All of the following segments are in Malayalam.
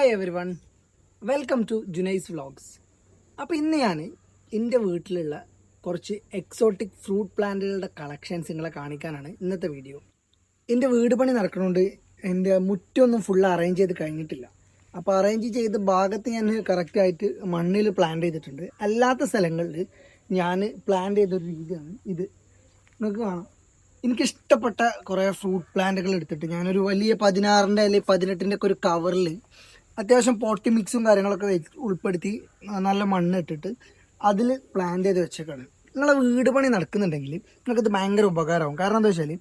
Hi everyone, welcome to Junais vlogs. അപ്പോൾ ഇന്ന് ഞാൻ എൻ്റെ വീട്ടിലുള്ള കുറച്ച് എക്സോട്ടിക് ഫ്രൂട്ട് പ്ലാന്റുകളുടെ കളക്ഷൻസ് നിങ്ങളെ കാണിക്കാനാണ് ഇന്നത്തെ വീഡിയോ. എൻ്റെ വീട് പണി നടക്കണോണ്ട് എൻ്റെ മുറ്റൊന്നും ഫുൾ അറേഞ്ച് ചെയ്ത് കഴിഞ്ഞിട്ടില്ല. അപ്പോൾ അറേഞ്ച് ചെയ്ത ഭാഗത്ത് ഞാൻ കറക്റ്റായിട്ട് മണ്ണിൽ പ്ലാന്റ് ചെയ്തിട്ടുണ്ട്. അല്ലാത്ത സ്ഥലങ്ങളിൽ ഞാൻ പ്ലാന്റ് ചെയ്തൊരു രീതിയാണ് ഇത്. നിങ്ങൾക്ക് കാണാം, എനിക്കിഷ്ടപ്പെട്ട കുറേ ഫ്രൂട്ട് പ്ലാന്റുകൾ എടുത്തിട്ട് ഞാനൊരു വലിയ 16-ൻ്റെ അല്ലെങ്കിൽ 18-ൻ്റെ ഒക്കെ ഒരു കവറിൽ അത്യാവശ്യം പോട്ടി മിക്സും കാര്യങ്ങളൊക്കെ ഉൾപ്പെടുത്തി നല്ല മണ്ണ് ഇട്ടിട്ട് അതിൽ പ്ലാന്റ് ചെയ്ത് വെച്ചേക്കാണ്. നിങ്ങളെ വീട് പണി നടക്കുന്നുണ്ടെങ്കിൽ നിങ്ങൾക്കത് ഭയങ്കര ഉപകാരമാവും. കാരണം എന്താ വെച്ചാൽ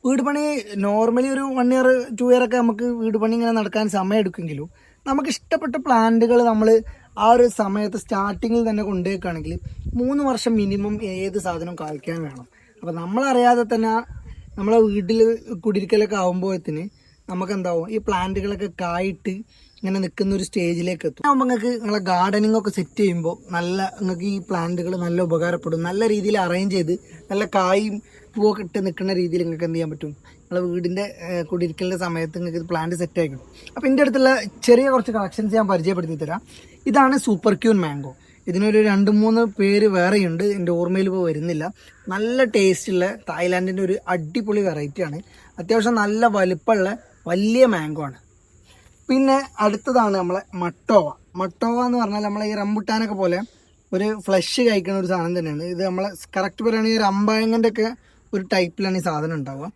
വീട് പണി നോർമലി ഒരു 1 ഇയർ 2 ഇയർ ഒക്കെ നമുക്ക് വീട് പണി ഇങ്ങനെ നടക്കാൻ സമയം എടുക്കുമെങ്കിലും നമുക്ക് ഇഷ്ടപ്പെട്ട പ്ലാന്റുകൾ നമ്മൾ ആ ഒരു സമയത്ത് സ്റ്റാർട്ടിങ്ങിൽ തന്നെ കൊണ്ടുപോയിക്കുകയാണെങ്കിൽ 3 വർഷം മിനിമം ഏത് സാധനവും കായ്ക്കാൻ വേണം. അപ്പോൾ നമ്മളറിയാതെ തന്നെ നമ്മളെ വീട്ടിൽ കുടിരിക്കലൊക്കെ ആകുമ്പോഴത്തിന് നമുക്കെന്താവും ഈ പ്ലാന്റുകളൊക്കെ കായിട്ട് ഇങ്ങനെ നിൽക്കുന്ന ഒരു സ്റ്റേജിലേക്ക് എത്തും. ആകുമ്പോൾ നിങ്ങൾക്ക് നിങ്ങളെ ഗാർഡനിങ് ഒക്കെ സെറ്റ് ചെയ്യുമ്പോൾ നിങ്ങൾക്ക് ഈ പ്ലാന്റുകൾ നല്ല ഉപകാരപ്പെടും. നല്ല രീതിയിൽ അറേഞ്ച് ചെയ്ത് നല്ല കായും പൂവൊക്കെ ഇട്ട് നിൽക്കുന്ന രീതിയിൽ നിങ്ങൾക്ക് എന്ത് ചെയ്യാൻ പറ്റും, നിങ്ങളെ വീടിൻ്റെ കുടിരിക്കലിൻ്റെ സമയത്ത് നിങ്ങൾക്ക് ഇത് പ്ലാന്റ് സെറ്റ് ആയിക്കും. അപ്പോൾ എൻ്റെ അടുത്തുള്ള ചെറിയ കുറച്ച് കളക്ഷൻസ് ഞാൻ പരിചയപ്പെടുത്തി തരാം. ഇതാണ് സൂപ്പർ ക്യൂൻ മാംഗോ. ഇതിനൊരു 2-3 പേര് വേറെയുണ്ട്, എൻ്റെ ഓർമ്മയിൽ ഇപ്പോൾ വരുന്നില്ല. നല്ല ടേസ്റ്റുള്ള തായ്ലാൻഡിൻ്റെ ഒരു അടിപൊളി വെറൈറ്റിയാണ്. അത്യാവശ്യം നല്ല വലിപ്പമുള്ള വലിയ മാംഗോ ആണ്. പിന്നെ അടുത്തതാണ് നമ്മളെ മട്ടോവ. മട്ടോവ എന്ന് പറഞ്ഞാൽ നമ്മളെ ഈ റംബുട്ടാനൊക്കെ പോലെ ഒരു ഫ്ലഷ് കഴിക്കുന്ന ഒരു സാധനം തന്നെയാണ് ഇത്. നമ്മളെ കറക്റ്റ് പറയുകയാണെങ്കിൽ ഒരു അമ്പായങ്ങൻ്റെ ഒക്കെ ഒരു ടൈപ്പിലാണ് ഈ സാധനം ഉണ്ടാവുക.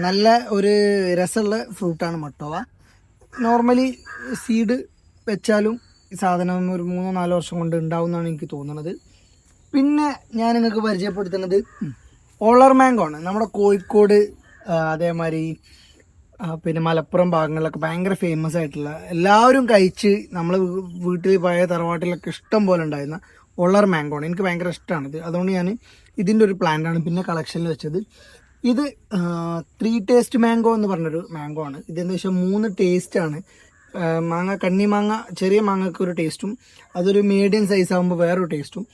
നല്ല ഒരു രസമുള്ള ഫ്രൂട്ടാണ് മട്ടോവ. നോർമലി സീഡ് വെച്ചാലും ഈ സാധനം ഒരു 3-4 വർഷം കൊണ്ട് ഉണ്ടാവുമെന്നാണ് എനിക്ക് തോന്നുന്നത്. പിന്നെ ഞാൻ നിങ്ങൾക്ക് പരിചയപ്പെടുത്തുന്നത് ഓളർ മാംഗോ ആണ്. നമ്മുടെ കോഴിക്കോട് അതേമാതിരി പിന്നെ മലപ്പുറം ഭാഗങ്ങളിലൊക്കെ ഭയങ്കര ഫേമസ് ആയിട്ടുള്ള, എല്ലാവരും കഴിച്ച് നമ്മൾ വീട്ടിൽ പഴയ തറവാട്ടിലൊക്കെ ഇഷ്ടം പോലെ ഉണ്ടായിരുന്ന ഓളർ മാംഗോ ആണ്. എനിക്ക് ഭയങ്കര ഇഷ്ടമാണിത്. അതുകൊണ്ട് ഞാൻ ഇതിൻ്റെ ഒരു പ്ലാന്റാണ് പിന്നെ കളക്ഷനിൽ വെച്ചത്. ഇത് 3 ടേസ്റ്റ് മാംഗോ എന്ന് പറഞ്ഞൊരു മാംഗോ ആണ്. ഇതെന്ന് വെച്ചാൽ 3 ടേസ്റ്റാണ്. മാങ്ങ, കണ്ണിമാങ്ങ, ചെറിയ മാങ്ങയ്ക്ക് ഒരു ടേസ്റ്റും, അതൊരു മീഡിയം സൈസ് ആകുമ്പോൾ വേറൊരു ടേസ്റ്റും,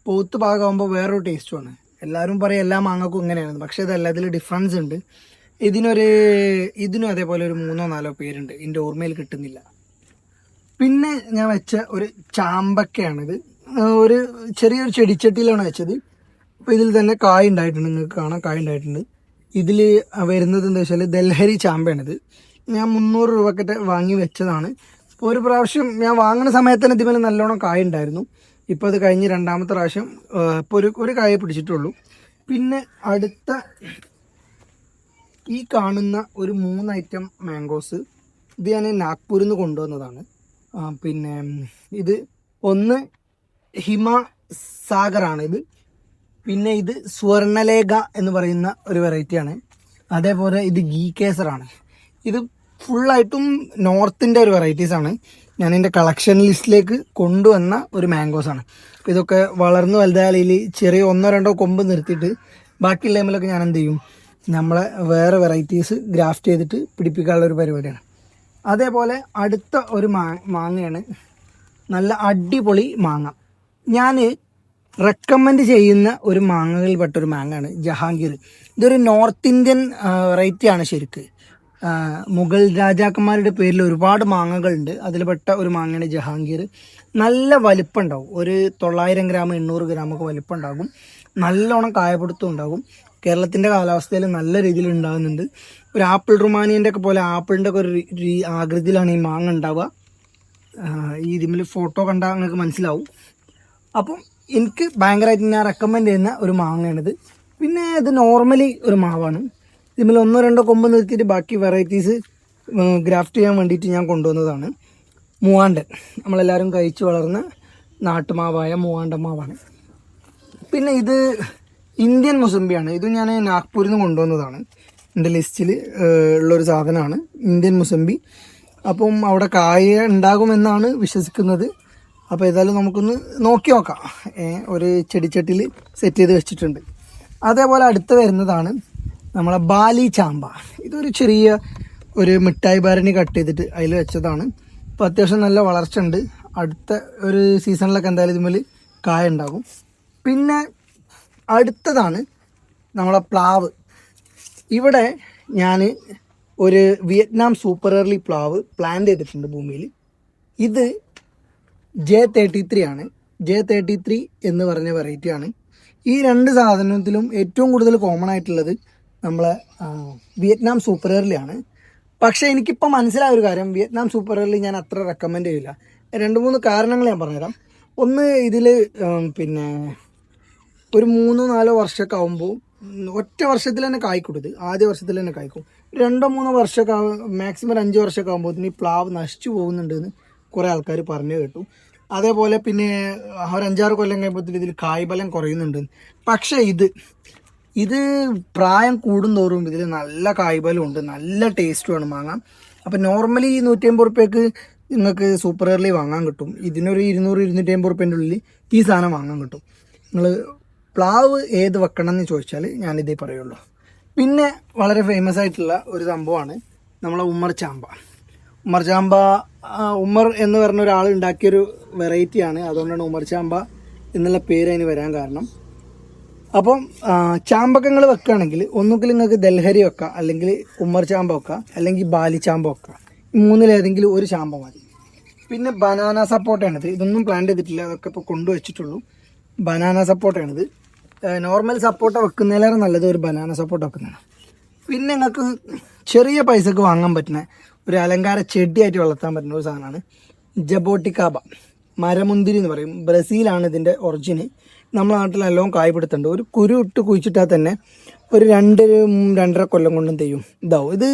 പോത്ത് ഭാഗമാകുമ്പോൾ വേറൊരു ടേസ്റ്റുമാണ്. എല്ലാവരും പറയും എല്ലാ മാങ്ങക്കും ഇങ്ങനെയാണ്, പക്ഷേ ഇതല്ല, ഇതിൽ ഡിഫറൻസ് ഉണ്ട്. ഇതിനും അതേപോലെ ഒരു 3-4 പേരുണ്ട്, എൻ്റെ ഓർമ്മയിൽ കിട്ടുന്നില്ല. പിന്നെ ഞാൻ വെച്ച ഒരു ചാമ്പക്കയാണിത്. ഒരു ചെറിയൊരു ചെടിച്ചട്ടിയിലാണ് വെച്ചത്. അപ്പോൾ ഇതിൽ തന്നെ കായ് ഉണ്ടായിട്ടുണ്ട്, നിങ്ങൾക്ക് കാണാം കായ് ഉണ്ടായിട്ടുണ്ട്. ഇതിൽ വരുന്നത് എന്താ വെച്ചാൽ ദൽഹരി ചാമ്പയാണിത്. ഞാൻ 300 രൂപക്കൊക്കെ വാങ്ങി വെച്ചതാണ്. അപ്പോൾ ഒരു പ്രാവശ്യം ഞാൻ വാങ്ങുന്ന സമയത്ത് തന്നെ ഇതിൽ നല്ലോണം കായ ഉണ്ടായിരുന്നു. ഇപ്പോൾ അത് കഴിഞ്ഞ് 2ാമത്തെ പ്രാവശ്യം ഇപ്പോൾ ഒരു കായ പിടിച്ചിട്ടുള്ളൂ. പിന്നെ അടുത്ത ഈ കാണുന്ന ഒരു 3 ഐറ്റം മാംഗോസ്, ഇത് ഞാൻ നാഗ്പൂരിൽ നിന്ന് കൊണ്ടുവന്നതാണ്. പിന്നെ ഇത് ഒന്ന് ഹിമസാഗറാണ് ഇത്. പിന്നെ ഇത് സ്വർണ്ണലേഖ എന്ന് പറയുന്ന ഒരു വെറൈറ്റിയാണ്. അതേപോലെ ഇത് ഗീ കേസറാണ്. ഇത് ഫുള്ളായിട്ടും നോർത്തിൻ്റെ ഒരു വെറൈറ്റീസാണ്. ഞാൻ എൻ്റെ കളക്ഷൻ ലിസ്റ്റിലേക്ക് കൊണ്ടുവന്ന ഒരു മാംഗോസാണ്. അപ്പോൾ ഇതൊക്കെ വളർന്നു വലുതായാൽ ചെറിയ 1-2 കൊമ്പ് നിർത്തിയിട്ട് ബാക്കി ടൈമിലൊക്കെ ഞാൻ എന്ത് ചെയ്യും, നമ്മളെ വേറെ വെറൈറ്റീസ് ഗ്രാഫ്റ്റ് ചെയ്തിട്ട് പിടിപ്പിക്കാനുള്ള ഒരു പരിപാടിയാണ്. അതേപോലെ അടുത്ത ഒരു മാങ്ങയാണ്, നല്ല അടിപൊളി മാങ്ങ. ഞാൻ റെക്കമെൻഡ് ചെയ്യുന്ന ഒരു മാങ്ങകളിൽപ്പെട്ടൊരു മാങ്ങയാണ് ജഹാംഗീർ. ഇതൊരു നോർത്ത് ഇന്ത്യൻ വെറൈറ്റിയാണ് ശരിക്ക്. മുഗൾ രാജാക്കന്മാരുടെ പേരിൽ ഒരുപാട് മാങ്ങകളുണ്ട്, അതിൽ പെട്ട ഒരു മാങ്ങയാണ് ജഹാംഗീർ. നല്ല വലിപ്പം ഉണ്ടാവും, ഒരു 900 ഗ്രാം 800 ഗ്രാമൊക്കെ വലിപ്പം ഉണ്ടാകും. നല്ലോണം കായപിടുത്തം ഉണ്ടാകും. കേരളത്തിൻ്റെ കാലാവസ്ഥയിൽ നല്ല രീതിയിൽ ഉണ്ടാകുന്നുണ്ട്. ഒരു ആപ്പിൾ റുമാനിയൻ്റെ ഒക്കെ പോലെ ആപ്പിളിൻ്റെ ഒക്കെ ഒരു ആകൃതിയിലാണ് ഈ മാങ്ങ ഉണ്ടാവുക. ഈ ഇതിൽ ഫോട്ടോ കണ്ടാൽ നിങ്ങൾക്ക് മനസ്സിലാവും. അപ്പം എനിക്ക് ഭയങ്കരമായിട്ട് ഞാൻ റെക്കമെൻഡ് ചെയ്യുന്ന ഒരു മാങ്ങയാണിത്. പിന്നെ ഇത് നോർമലി ഒരു മാവാണ്. ഇതിൽ 1-2 കൊമ്പ് നിർത്തിയിട്ട് ബാക്കി വെറൈറ്റീസ് ഗ്രാഫ്റ്റ് ചെയ്യാൻ വേണ്ടിയിട്ട് ഞാൻ കൊണ്ടുവന്നതാണ്. മൂവാണ്ടൻ, നമ്മളെല്ലാവരും കഴിച്ച് വളർന്ന നാട്ടുമാവായ മൂവാണ്ടൻ മാവാണ്. പിന്നെ ഇത് ഇന്ത്യൻ മുസമ്പിയാണ്. ഇത് ഞാൻ നാഗ്പൂരിൽ നിന്ന് കൊണ്ടുവന്നതാണ്. എൻ്റെ ലിസ്റ്റിൽ ഉള്ളൊരു സാധനമാണ് ഇന്ത്യൻ മുസമ്പി. അപ്പം അവിടെ കായ ഉണ്ടാകുമെന്നാണ് വിശ്വസിക്കുന്നത്. അപ്പോൾ ഏതായാലും നമുക്കൊന്ന് നോക്കി നോക്കാം. ഒരു ചെടിച്ചട്ടിയിൽ സെറ്റ് ചെയ്ത് വെച്ചിട്ടുണ്ട്. അതേപോലെ അടുത്ത് വരുന്നതാണ് നമ്മളെ ബാലി ചാമ്പ. ഇതൊരു ചെറിയ ഒരു മിഠായി ഭരണി കട്ട് ചെയ്തിട്ട് അതിൽ വെച്ചതാണ്. അപ്പോൾ അത്യാവശ്യം നല്ല വളർച്ച ഉണ്ട്. അടുത്ത ഒരു സീസണിലൊക്കെ എന്തായാലും ഇതുമേൽ കായ ഉണ്ടാകും. പിന്നെ അടുത്തതാണ് നമ്മളെ പ്ലാവ്. ഇവിടെ ഞാൻ ഒരു വിയറ്റ്നാം സൂപ്പർ ഏർലി പ്ലാവ് പ്ലാന്റ് ചെയ്തിട്ടുണ്ട് ഭൂമിയിൽ. ഇത് J33 ആണ്. J33 എന്ന് പറഞ്ഞ വെറൈറ്റി ആണ്. ഈ രണ്ട് സാധനത്തിലും ഏറ്റവും കൂടുതൽ കോമൺ ആയിട്ടുള്ളത് നമ്മളെ വിയറ്റ്നാം സൂപ്പർ ഏർലി ആണ്. പക്ഷേ എനിക്കിപ്പോൾ മനസ്സിലായ ഒരു കാര്യം, വിയറ്റ്നാം സൂപ്പർ ഏർലി ഞാൻ അത്ര റെക്കമെൻഡ് ചെയ്യില്ല. 2-3 കാരണങ്ങൾ ഞാൻ പറഞ്ഞുതരാം. ഒന്ന്, ഇതിൽ പിന്നെ ഒരു 3-4 വർഷമൊക്കെ ആകുമ്പോൾ ഒറ്റ വർഷത്തിൽ തന്നെ കായ്ക്കൊടുത്ത്, ആദ്യ വർഷത്തിൽ തന്നെ കായ്ക്കും. 2-3 വർഷമൊക്കെ മാക്സിമം 5 വർഷമൊക്കെ ആകുമ്പോൾ ഈ പ്ലാവ് നശിച്ചു പോകുന്നുണ്ടെന്ന് കുറേ ആൾക്കാർ പറഞ്ഞു കേട്ടു. അതേപോലെ പിന്നെ ഒരു 5-6 കൊല്ലം കഴിയുമ്പോഴത്തേക്ക് ഇതിൽ കായ്ബലം കുറയുന്നുണ്ട്. പക്ഷേ ഇത് പ്രായം കൂടുന്തോറും ഇതിൽ നല്ല കായ്ബലം ഉണ്ട്, നല്ല ടേസ്റ്റുമാണ് മാങ്ങ. അപ്പം നോർമലി 150 റുപ്യക്ക് നിങ്ങൾക്ക് സൂപ്പർ ഏർലി വാങ്ങാൻ കിട്ടും. ഇതിനൊരു 200-250 റുപ്യൻ്റെ ഉള്ളിൽ ഈ സാധനം വാങ്ങാൻ കിട്ടും. നിങ്ങൾ പ്ലാവ് ഏത് വെക്കണം എന്ന് ചോദിച്ചാൽ ഞാനിതേ പറയുള്ളൂ. പിന്നെ വളരെ ഫേമസ് ആയിട്ടുള്ള ഒരു സംഭവമാണ് നമ്മളെ ഉമ്മർ ചാമ്പ. ഉമ്മർ എന്ന് പറഞ്ഞ ഒരാൾ ഉണ്ടാക്കിയൊരു വെറൈറ്റിയാണ്. അതുകൊണ്ടാണ് ഉമ്മർ ചാമ്പ എന്നുള്ള പേര് അതിന് വരാൻ കാരണം. അപ്പം ചാമ്പക്കങ്ങൾ വെക്കുകയാണെങ്കിൽ ഒന്നുകിൽ നിങ്ങൾക്ക് ദൽഹരി വെക്കാം, അല്ലെങ്കിൽ ഉമ്മർ ചാമ്പ വെക്കാം, അല്ലെങ്കിൽ ബാലി ചാമ്പ വെക്കാം. ഈ മൂന്നിലേതെങ്കിലും ഒരു ചാമ്പ മതി. പിന്നെ ബനാന സപ്പോർട്ടാണിത്. ഇതൊന്നും പ്ലാൻ ചെയ്തിട്ടില്ല, അതൊക്കെ ഇപ്പോൾ കൊണ്ടുവച്ചിട്ടുള്ളൂ. ബനാന സപ്പോർട്ടാണിത്. നോർമൽ സപ്പോർട്ട വെക്കുന്നതിലേറെ നല്ലത് ഒരു ബനാന സപ്പോർട്ട വെക്കുന്നതാണ്. പിന്നെ നിങ്ങൾക്ക് ചെറിയ പൈസക്ക് വാങ്ങാൻ പറ്റുന്ന ഒരു അലങ്കാര ചെടിയായിട്ട് വളർത്താൻ പറ്റുന്ന ഒരു സാധനമാണ് ജബോട്ടിക്കാബ, മരമുന്തിരി എന്ന് പറയും. ബ്രസീലാണ് ഇതിൻ്റെ ഒറിജിന്. നമ്മളെ നാട്ടിൽ നല്ലോണം കായ്പിടുത്തുണ്ട്. ഒരു കുരു ഇട്ട് കുഴിച്ചിട്ടാൽ തന്നെ ഒരു 2-2.5 കൊല്ലം കൊണ്ടും തെയ്യും ഇതാവും. ഇത്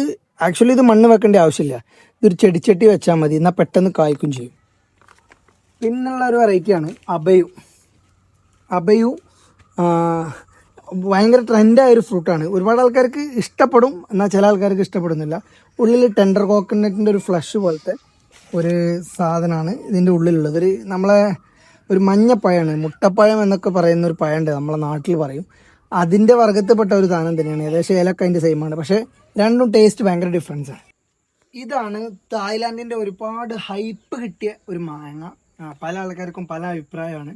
ആക്ച്വലി ഇത് മണ്ണ് വെക്കേണ്ട ആവശ്യമില്ല, ഇതൊരു ചെടിച്ചട്ടി വെച്ചാൽ മതി, എന്നാൽ പെട്ടെന്ന് കായ്ക്കും ചെയ്യും. പിന്നുള്ള ഒരു വെറൈറ്റിയാണ് അബയു. ഭയങ്കര ട്രെൻഡായ ഒരു ഫ്രൂട്ടാണ്. ഒരുപാട് ആൾക്കാർക്ക് ഇഷ്ടപ്പെടും, എന്നാൽ ചില ആൾക്കാർക്ക് ഇഷ്ടപ്പെടുന്നില്ല. ഉള്ളിൽ ടെൻഡർ കോക്കനട്ടിൻ്റെ ഒരു ഫ്ലഷ് പോലത്തെ ഒരു സാധനമാണ് ഇതിൻ്റെ ഉള്ളിലുള്ളത്. നമ്മളെ ഒരു മഞ്ഞപ്പഴമാണ്, മുട്ടപ്പഴം എന്നൊക്കെ പറയുന്ന ഒരു പഴമുണ്ട്, നമ്മളെ നാട്ടിൽ പറയും. അതിൻ്റെ വർഗ്ഗത്തിൽപ്പെട്ട ഒരു സാധനം തന്നെയാണ്. ഏകദേശം ഏലക്ക അതിൻ്റെ സെയിമാണ്, പക്ഷേ രണ്ടും ടേസ്റ്റ് ഭയങ്കര ഡിഫറൻസാണ്. ഇതാണ് തായ്ലാൻഡിൻ്റെ ഒരുപാട് ഹൈപ്പ് കിട്ടിയ ഒരു മാങ്ങ. പല ആൾക്കാർക്കും പല അഭിപ്രായമാണ്.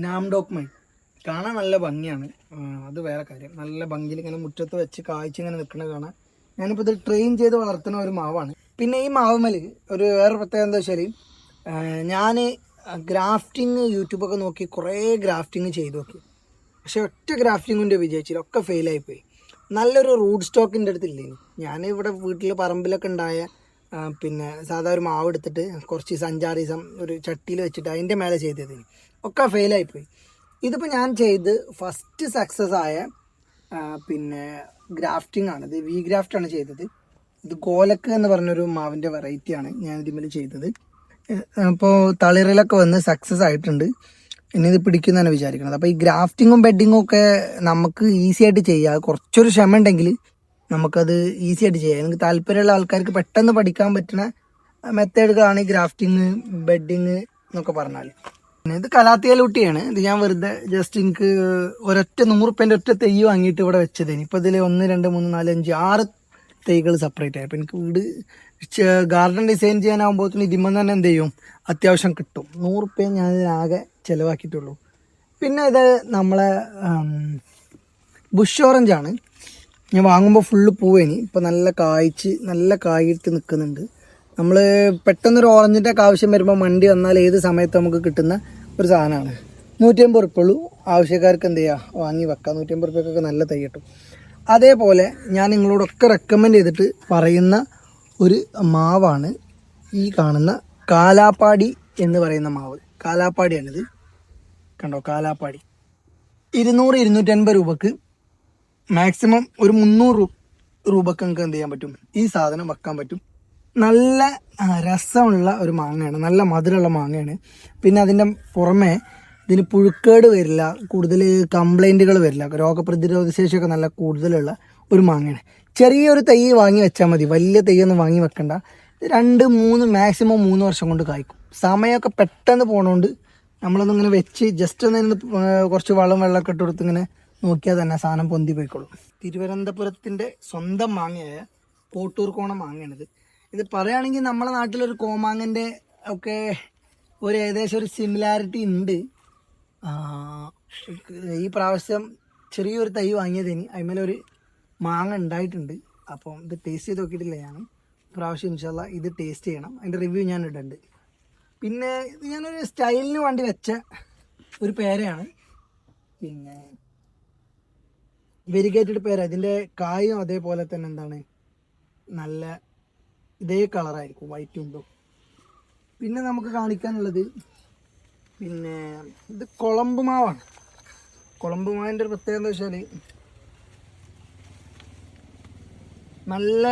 നാംഡോക് മൈ കാണാൻ നല്ല ഭംഗിയാണ്, അത് വേറെ കാര്യം. നല്ല ഭംഗിയിൽ ഇങ്ങനെ മുറ്റത്ത് വെച്ച് കായ്ച്ചിങ്ങനെ നിൽക്കുന്നത് കാണാൻ. ഞാനിപ്പോൾ ഇത് ട്രെയിൻ ചെയ്ത് വളർത്തുന്ന ഒരു മാവാണ്. പിന്നെ ഈ മാവുമ്മൽ ഒരു വേറെ പ്രത്യേകത എന്താ വെച്ചാൽ, ഞാൻ ഗ്രാഫ്റ്റിങ് യൂട്യൂബൊക്കെ നോക്കി കുറേ ഗ്രാഫ്റ്റിങ് ചെയ്ത് നോക്കി, പക്ഷെ ഒറ്റ ഗ്രാഫ്റ്റിങ്ങിൻ്റെ വിജയിച്ചില്ല, ഒക്കെ ഫെയിലായിപ്പോയി. നല്ലൊരു റൂട്ട് സ്റ്റോക്കിൻ്റെ അടുത്തില്ലേ. ഞാൻ ഇവിടെ വീട്ടിൽ പറമ്പിലൊക്കെ ഉണ്ടായ പിന്നെ സാധാ ഒരു മാവ് എടുത്തിട്ട് കുറച്ച് സഞ്ചാരീസം ഒരു ചട്ടിയിൽ വെച്ചിട്ട് അതിൻ്റെ മേലെ ചെയ്തതിന് ഒക്കെ ഫെയിലായിപ്പോയി. ഇതിപ്പോൾ ഞാൻ ചെയ്ത് ഫസ്റ്റ് സക്സസ് ആയ പിന്നെ ഗ്രാഫ്റ്റിംഗ് ആണ്. ഇത് വി ഗ്രാഫ്റ്റാണ് ചെയ്തത്. ഇത് ഗോലക്ക് എന്ന് പറഞ്ഞൊരു മാവിൻ്റെ വെറൈറ്റിയാണ് ഞാൻ ഇതിന്മേൽ ചെയ്തത്. അപ്പോൾ തളിറിലൊക്കെ വന്ന് സക്സസ് ആയിട്ടുണ്ട്. ഇനി ഇത് പിടിക്കുന്നതാണ് വിചാരിക്കുന്നത്. അപ്പോൾ ഈ ഗ്രാഫ്റ്റിങ്ങും ബെഡിങ്ങും ഒക്കെ നമുക്ക് ഈസി ആയിട്ട് ചെയ്യാം. കുറച്ചൊരു ക്ഷമ ഉണ്ടെങ്കിൽ നമുക്കത് ഈസി ആയിട്ട് ചെയ്യാം. എനിക്ക് താല്പര്യമുള്ള ആൾക്കാർക്ക് പെട്ടെന്ന് പഠിക്കാൻ പറ്റുന്ന മെത്തേഡുകളാണ് ഈ ഗ്രാഫ്റ്റിങ്, ബെഡിങ് എന്നൊക്കെ പറഞ്ഞാൽ. ഇത് കലാത്തിയാലൂട്ടിയാണ്. ഇത് ഞാൻ വെറുതെ ജസ്റ്റ് എനിക്ക് ഒരൊറ്റ 100 റുപ്യേൻ്റെ ഒറ്റ തൈ വാങ്ങിയിട്ട് ഇവിടെ വെച്ചതേന്. ഇപ്പോൾ ഇതിൽ 1, 2, 3, 4, 5, 6 തൈകൾ സെപ്പറേറ്റ് ആയി. അപ്പോൾ എനിക്ക് വീട് ഗാർഡൻ ഡിസൈൻ ചെയ്യാനാകുമ്പോഴത്തേന് ഇതിമ്മ തന്നെ എന്ത് ചെയ്യും, അത്യാവശ്യം കിട്ടും. 100 റുപ്യ ഞാൻ ഇതിനാകെ ചിലവാക്കിയിട്ടുള്ളൂ. പിന്നെ ഇത് നമ്മളെ ബുഷ് ഓറഞ്ചാണ്. ഞാൻ വാങ്ങുമ്പോൾ ഫുള്ള് പൂവേനി, ഇപ്പോൾ നല്ല കായിട്ട് നിൽക്കുന്നുണ്ട്. നമ്മൾ പെട്ടെന്നൊരു ഓറഞ്ചിൻ്റെ ഒക്കെ ആവശ്യം വരുമ്പോൾ മണ്ടി വന്നാൽ ഏത് സമയത്ത് നമുക്ക് കിട്ടുന്ന ഒരു സാധനമാണ്. 150 റുപ്യുള്ളൂ. ആവശ്യക്കാർക്ക് എന്ത് ചെയ്യുക, വാങ്ങി വെക്കാം. 150 റുപ്യക്കൊക്കെ നല്ല തൈ കിട്ടും. അതേപോലെ ഞാൻ നിങ്ങളോടൊക്കെ റെക്കമെൻഡ് ചെയ്തിട്ട് പറയുന്ന ഒരു മാവാണ് ഈ കാണുന്ന കാലാപ്പാടി എന്ന് പറയുന്ന മാവ്. കാലാപ്പാടിയാണിത്, കണ്ടോ, കാലാപ്പാടി. 200-250 രൂപക്ക് മാക്സിമം ഒരു 300 രൂപക്ക് നമുക്ക് എന്ത് ചെയ്യാൻ പറ്റും, ഈ സാധനം വെക്കാൻ പറ്റും. നല്ല രസമുള്ള ഒരു മാങ്ങയാണ്, നല്ല മധുരമുള്ള മാങ്ങയാണ്. പിന്നെ അതിൻ്റെ പുറമെ ഇതിന് പുഴുക്കേട് വരില്ല, കൂടുതൽ കംപ്ലൈൻറ്റുകൾ വരില്ല, രോഗപ്രതിരോധ ശേഷിയൊക്കെ നല്ല കൂടുതലുള്ള ഒരു മാങ്ങയാണ്. ചെറിയൊരു തൈ വാങ്ങി വെച്ചാൽ മതി, വലിയ തൈയൊന്നും വാങ്ങി വെക്കണ്ട. 2-3 മാക്സിമം 3 വർഷം കൊണ്ട് കായ്ക്കും. സമയമൊക്കെ പെട്ടെന്ന് പോകണോണ്ട് നമ്മളൊന്നും ഇങ്ങനെ വെച്ച് ജസ്റ്റ് ഒന്ന് കുറച്ച് വെള്ളമൊക്കെ ഇട്ട് കൊടുത്ത് ഇങ്ങനെ നോക്കിയാൽ തന്നെ സാധനം പൊന്തി പോയിക്കോളും. തിരുവനന്തപുരത്തിൻ്റെ സ്വന്തം മാങ്ങയായ കോട്ടൂർക്കോണം മാങ്ങയാണിത്. ഇത് പറയുകയാണെങ്കിൽ നമ്മളെ നാട്ടിലൊരു കോമാങ്ങൻ്റെ ഒക്കെ ഒരു ഏകദേശം ഒരു സിമിലാരിറ്റി ഉണ്ട്. ഈ പ്രാവശ്യം ചെറിയൊരു തൈ വാങ്ങിയതിന് അതിന്മേലൊരു മാങ്ങ ഉണ്ടായിട്ടുണ്ട്. അപ്പം ഇത് ടേസ്റ്റ് ചെയ്ത് നോക്കിയിട്ടില്ല ഞാൻ. പ്രാവശ്യം ഇൻഷാല്ലാ ഇത് ടേസ്റ്റ് ചെയ്യണം. അതിൻ്റെ റിവ്യൂ ഞാൻ ഇടുന്നുണ്ട്. പിന്നെ ഇത് ഞാനൊരു സ്റ്റൈലിന് വേണ്ടി വെച്ച ഒരു പേരയാണ്. പിന്നെ വെരിഗേറ്റഡ് പേര. ഇതിൻ്റെ കായും അതേപോലെ തന്നെ എന്താണ് നല്ല ഇതേ കളറായിരിക്കും, വൈറ്റും ഉണ്ടോ. പിന്നെ നമുക്ക് കാണിക്കാനുള്ളത് പിന്നെ ഇത് കുളമ്പ് മാവാണ്. കുളമ്പ് മാവിൻ്റെ ഒരു പ്രത്യേകത എന്താ വെച്ചാൽ നല്ല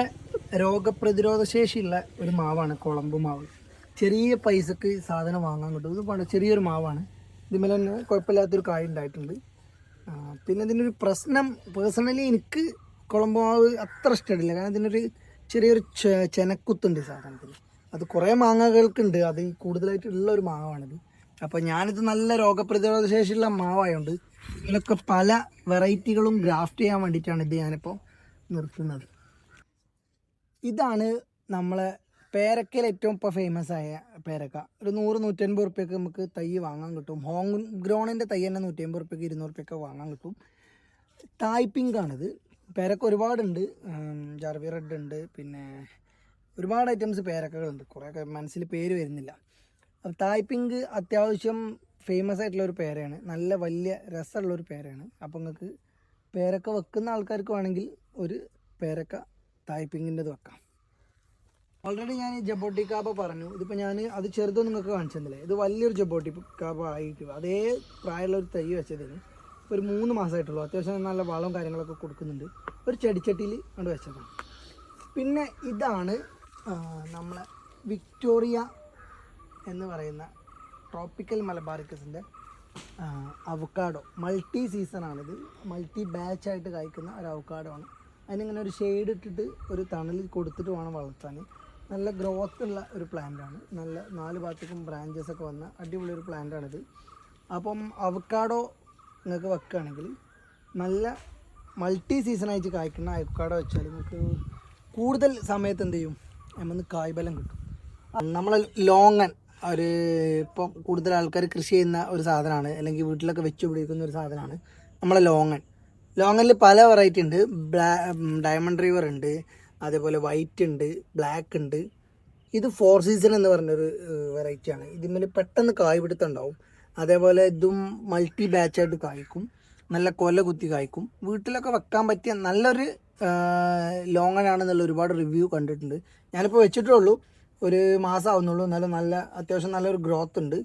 രോഗപ്രതിരോധ ശേഷിയുള്ള ഒരു മാവാണ് കുളമ്പ് മാവ്. ചെറിയ പൈസക്ക് സാധനം വാങ്ങാൻ കിട്ടും. ഇത് ചെറിയൊരു മാവാണ്. ഇതിന്മേൽ തന്നെ കുഴപ്പമില്ലാത്തൊരു കായ ഉണ്ടായിട്ടുണ്ട്. പിന്നെ ഇതിനൊരു പ്രശ്നം, പേഴ്സണലി എനിക്ക് കുളമ്പ് മാവ് അത്ര ഇഷ്ടമില്ല. കാരണം ഇതിനൊരു ചെറിയൊരു ചെനക്കുത്തുണ്ട് സാധനത്തിന്. അത് കുറേ മാങ്ങകൾക്കുണ്ട്, അത് കൂടുതലായിട്ടുള്ള ഒരു മാവാണിത്. അപ്പോൾ ഞാനിത് നല്ല രോഗപ്രതിരോധ ശേഷിയുള്ള മാവായതുകൊണ്ട് ഇതിലൊക്കെ പല വെറൈറ്റികളും ഗ്രാഫ്റ്റ് ചെയ്യാൻ വേണ്ടിയിട്ടാണ് ഇത് ഞാനിപ്പോൾ നിർത്തുന്നത്. ഇതാണ് നമ്മളെ പേരക്കയിൽ ഏറ്റവും ഇപ്പോൾ ഫേമസ് ആയ പേരക്ക. ഒരു 100-150 റുപ്യക്ക് നമുക്ക് തൈ വാങ്ങാൻ കിട്ടും. ഹോം ഗ്രോണിൻ്റെ തൈ തന്നെ 150 റുപ്യക്ക് 200 റുപ്യക്ക് വാങ്ങാൻ കിട്ടും. തായ് പിങ്കാണിത്. പേരക്ക ഒരുപാടുണ്ട്. ജർവി റെഡ് ഉണ്ട്, പിന്നെ ഒരുപാട് ഐറ്റംസ് പേരക്കകളുണ്ട്. കുറേയൊക്കെ മനസ്സിൽ പേര് വരുന്നില്ല. അപ്പോൾ തായ് പിങ്ക് അത്യാവശ്യം ഫേമസ് ആയിട്ടുള്ള ഒരു പേരയാണ്. നല്ല വലിയ രസമുള്ളൊരു പേരയാണ്. അപ്പോൾ നിങ്ങൾക്ക് പേരക്ക വെക്കുന്ന ആൾക്കാർക്ക് വേണമെങ്കിൽ ഒരു പേരക്ക തായ് പിങ്കിൻ്റെത് വെക്കാം. ഓൾറെഡി ഞാൻ ജബോട്ടി കാബ പറഞ്ഞു. ഇതിപ്പോൾ ഞാൻ അത് ചെറുതൊന്നും നിങ്ങൾക്ക് കാണിച്ചു തന്നില്ലേ. ഇത് വലിയൊരു ജബോട്ടി കാബ ആയിട്ട് അതേ പ്രായമുള്ള ഒരു തൈ വെച്ചതിന് ഒരു 3 മാസമായിട്ടുള്ളൂ. അത്യാവശ്യം നല്ല വളവും കാര്യങ്ങളൊക്കെ കൊടുക്കുന്നുണ്ട്. ഒരു ചെടിച്ചട്ടിയിൽ കൊണ്ട് വെച്ചതാണ്. പിന്നെ ഇതാണ് നമ്മളെ വിക്ടോറിയ എന്ന് പറയുന്ന ട്രോപ്പിക്കൽ മലബാറിക്കസിൻ്റെ അവക്കാഡോ. മൾട്ടി സീസണാണിത്. മൾട്ടി ബാച്ചായിട്ട് കായ്ക്കുന്ന ഒരു അവക്കാഡോ ആണ്. അതിനിങ്ങനെ ഒരു ഷെയ്ഡ് ഇട്ടിട്ട് ഒരു തണലിൽ കൊടുത്തിട്ട് വേണം വളർത്താൻ. നല്ല ഗ്രോത്ത് ഉള്ള ഒരു പ്ലാന്റാണ്. നല്ല 4 ഭാഗത്തേക്കും ബ്രാഞ്ചസൊക്കെ വന്ന അടിപൊളി ഒരു പ്ലാന്റാണിത്. അപ്പം അവക്കാഡോ നിങ്ങൾക്ക് വെക്കുകയാണെങ്കിൽ നല്ല മൾട്ടി സീസണായിട്ട് കായ്ക്കുന്ന അവക്കാഡോ വെച്ചാൽ നിങ്ങൾക്ക് കൂടുതൽ സമയത്ത് എന്ത് ചെയ്യും, നമ്മൾ കായ്ബലം കിട്ടും. നമ്മളെ ലോങ്ങൻ ഒരു ഇപ്പം കൂടുതൽ ആൾക്കാർ കൃഷി ചെയ്യുന്ന ഒരു സാധനമാണ്, അല്ലെങ്കിൽ വീട്ടിലൊക്കെ വെച്ച് പിടിക്കുന്ന ഒരു സാധനമാണ് നമ്മളെ ലോങ്ങൻ. ലോങ്ങനിൽ പല വെറൈറ്റി ഉണ്ട്. ഡയമണ്ട് റിവർ ഉണ്ട്, അതേപോലെ വൈറ്റ് ഉണ്ട്, ബ്ലാക്ക് ഉണ്ട്. ഇത് 4 സീസൺ എന്ന് പറഞ്ഞൊരു വെറൈറ്റിയാണ്. ഇതിന്മേൽ പെട്ടെന്ന് കായ് പിടുത്തുണ്ടാവും. അതേപോലെ ഇതും മൾട്ടി ബാച്ചായിട്ട് കായ്ക്കും, നല്ല കൊല കുത്തി കായ്ക്കും. വീട്ടിലൊക്കെ വെക്കാൻ പറ്റിയ നല്ലൊരു ലോങ്ങനാണെന്നുള്ള ഒരുപാട് റിവ്യൂ കണ്ടിട്ടുണ്ട്. ഞാനിപ്പോൾ വെച്ചിട്ടേ ഉള്ളൂ, ഒരു മാസം ആവുന്നുള്ളൂ. എന്നാലും നല്ല അത്യാവശ്യം നല്ലൊരു ഗ്രോത്ത് ഉണ്ട്.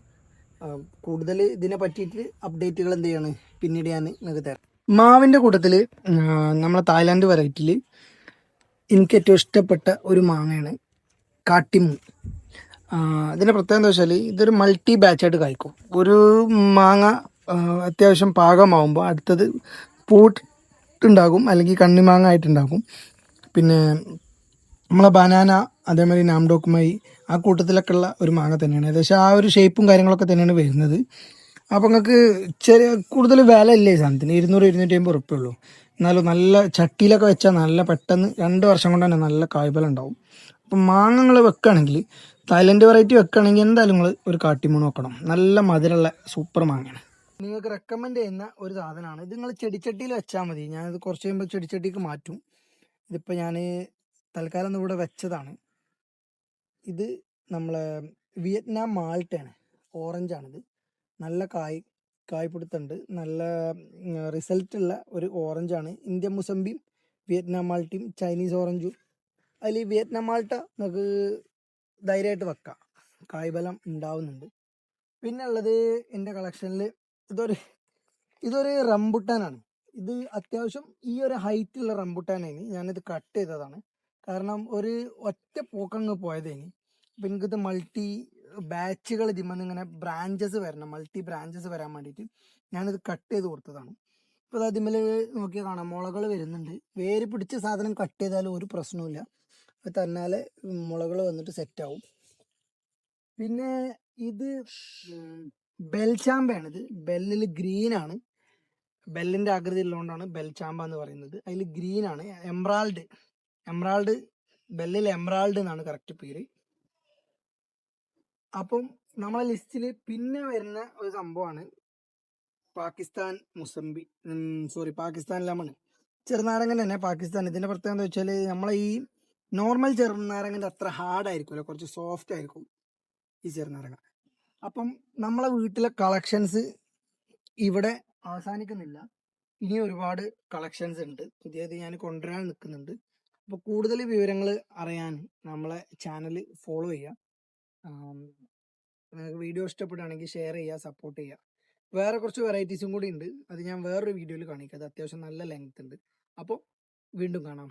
കൂടുതൽ ഇതിനെ പറ്റിയിട്ട് അപ്ഡേറ്റുകൾ എന്ത് ചെയ്യാണ് പിന്നീട് ഞാൻ നിങ്ങൾക്ക് തരാം. മാവിൻ്റെ കൂട്ടത്തിൽ നമ്മളെ തായ്ലാൻഡ് വെറൈറ്റിയിൽ എനിക്ക് ഏറ്റവും ഇഷ്ടപ്പെട്ട ഒരു മാങ്ങയാണ് കാട്ടിമൂൻ. ഇതിൻ്റെ പ്രത്യേകത എന്താ വെച്ചാൽ ഇതൊരു മൾട്ടി ബാച്ചായിട്ട് കായ്ക്കും. ഒരു മാങ്ങ അത്യാവശ്യം പാകമാകുമ്പോൾ അടുത്തത് പൂട്ടുണ്ടാകും, അല്ലെങ്കിൽ കണ്ണിമാങ്ങ ആയിട്ടുണ്ടാകും. പിന്നെ നമ്മളെ ബനാന, അതേമാതിരി നാംഡോക്കുമായി ആ കൂട്ടത്തിലൊക്കെ ഉള്ള ഒരു മാങ്ങ തന്നെയാണ്. ഏകദേശം ആ ഒരു ഷേപ്പും കാര്യങ്ങളൊക്കെ തന്നെയാണ് വരുന്നത്. അപ്പോൾ നിങ്ങൾക്ക് കൂടുതൽ വില ഇല്ലേ സാധനത്തിന്. 200-250 റുപ്യ ഉള്ളൂ. എന്നാലും നല്ല ചട്ടിയിലൊക്കെ വെച്ചാൽ നല്ല പെട്ടെന്ന് 2 വർഷം കൊണ്ട് തന്നെ നല്ല കായ്ഫലം ഉണ്ടാവും. അപ്പം മാങ്ങകൾ വെക്കുകയാണെങ്കിൽ തായ്ലൻഡ് വെറൈറ്റി വെക്കുകയാണെങ്കിൽ എന്തായാലും നിങ്ങൾ ഒരു കാട്ടിമൂൺ വെക്കണം. നല്ല മധുരമുള്ള സൂപ്പർ മാങ്ങയാണ്. നിങ്ങൾക്ക് റെക്കമെൻഡ് ചെയ്യുന്ന ഒരു സാധനമാണ് ഇത്. നിങ്ങൾ ചെടിച്ചട്ടിയിൽ വെച്ചാൽ മതി. ഞാനിത് കുറച്ച് കഴിയുമ്പോൾ ചെടിച്ചട്ടിക്ക് മാറ്റും. ഇതിപ്പോൾ ഞാൻ തൽക്കാലം ഇവിടെ വെച്ചതാണ്. ഇത് നമ്മളെ വിയറ്റ്നാം മാൾട്ടാണ്, ഓറഞ്ചാണിത്. നല്ല കായ്പിടുത്തുണ്ട്, നല്ല റിസൾട്ടുള്ള ഒരു ഓറഞ്ചാണ്. ഇന്ത്യൻ മുസമ്പിയും വിയറ്റ്നാം മാൾട്ടയും ചൈനീസ് ഓറഞ്ചും. അതിൽ വിയറ്റ്നാം മാൾട്ട നമുക്ക് ധൈര്യമായിട്ട് വെക്കാം, കായ്ഫലം ഉണ്ടാവുന്നുണ്ട്. പിന്നെ ഉള്ളത് എൻ്റെ കളക്ഷനിൽ ഇതൊരു റംബുട്ടാനാണ്. ഇത് അത്യാവശ്യം ഈ ഒരു ഹൈറ്റുള്ള റംബുട്ടാനാണ്. ഞാനിത് കട്ട് ചെയ്തതാണ്, കാരണം ഒരു ഒറ്റ പോക്കങ്ങ് പോയതേനി. അപ്പം എനിക്കിത് മൾട്ടി ബാച്ചുകൾ ഇതിമെന്ന് ഇങ്ങനെ ബ്രാഞ്ചസ് വരണം, മൾട്ടി ബ്രാഞ്ചസ് വരാൻ വേണ്ടിയിട്ട് ഞാനിത് കട്ട് ചെയ്ത് കൊടുത്തതാണ്. ഇപ്പോൾ അത് അതിമേൽ നോക്കിയാൽ കാണാം മുളകൾ വരുന്നുണ്ട്. വേര് പിടിച്ച സാധനം കട്ട് ചെയ്താലും ഒരു പ്രശ്നവുമില്ല, അത് തന്നാലെ മുളകൾ വന്നിട്ട് സെറ്റാവും. പിന്നെ ഇത് ബെൽചാമ്പയാണിത്. ബെല്ലിൽ ഗ്രീനാണ്, ബെല്ലിൻ്റെ ആകൃതി ഉള്ളതുകൊണ്ടാണ് ബെൽചാമ്പ എന്ന് പറയുന്നത്. അതിൽ ഗ്രീനാണ്. എംറാൾഡ് ബെല്ലിൽ എംറാൾഡ് എന്നാണ് കറക്റ്റ് പേര്. അപ്പം നമ്മളെ ലിസ്റ്റിൽ പിന്നെ വരുന്ന ഒരു സംഭവമാണ് പാകിസ്ഥാൻ മുസമ്പി, പാകിസ്ഥാൻ ലെമൺ. ചെറുനാരങ്ങ തന്നെ പാകിസ്ഥാൻ. ഇതിൻ്റെ പ്രത്യേകത എന്താ വെച്ചാൽ നമ്മളെ ഈ നോർമൽ ചെറുനാരങ്ങൻ്റെ അത്ര ഹാർഡായിരിക്കുമല്ലോ, കുറച്ച് സോഫ്റ്റ് ആയിരിക്കും ഈ ചെറുനാരങ്ങ. അപ്പം നമ്മളെ വീട്ടിലെ കളക്ഷൻസ് ഇവിടെ അവസാനിക്കുന്നില്ല. ഇനി ഒരുപാട് കളക്ഷൻസ് ഉണ്ട്. പുതിയത് ഞാൻ കൊണ്ടുവരാൻ നിൽക്കുന്നുണ്ട്. അപ്പോൾ കൂടുതൽ വിവരങ്ങൾ അറിയാൻ നമ്മളെ ചാനൽ ഫോളോ ചെയ്യുക. നിങ്ങൾക്ക് വീഡിയോ ഇഷ്ടപ്പെടുകയാണെങ്കിൽ ഷെയർ ചെയ്യുക, സപ്പോർട്ട് ചെയ്യുക. വേറെ കുറച്ച് വെറൈറ്റീസും കൂടി ഉണ്ട്. അത് ഞാൻ വേറൊരു വീഡിയോയിൽ കാണിക്കാം. അത് അത്യാവശ്യം നല്ല ലെങ്ത് ഉണ്ട്. അപ്പോൾ വീണ്ടും കാണാം.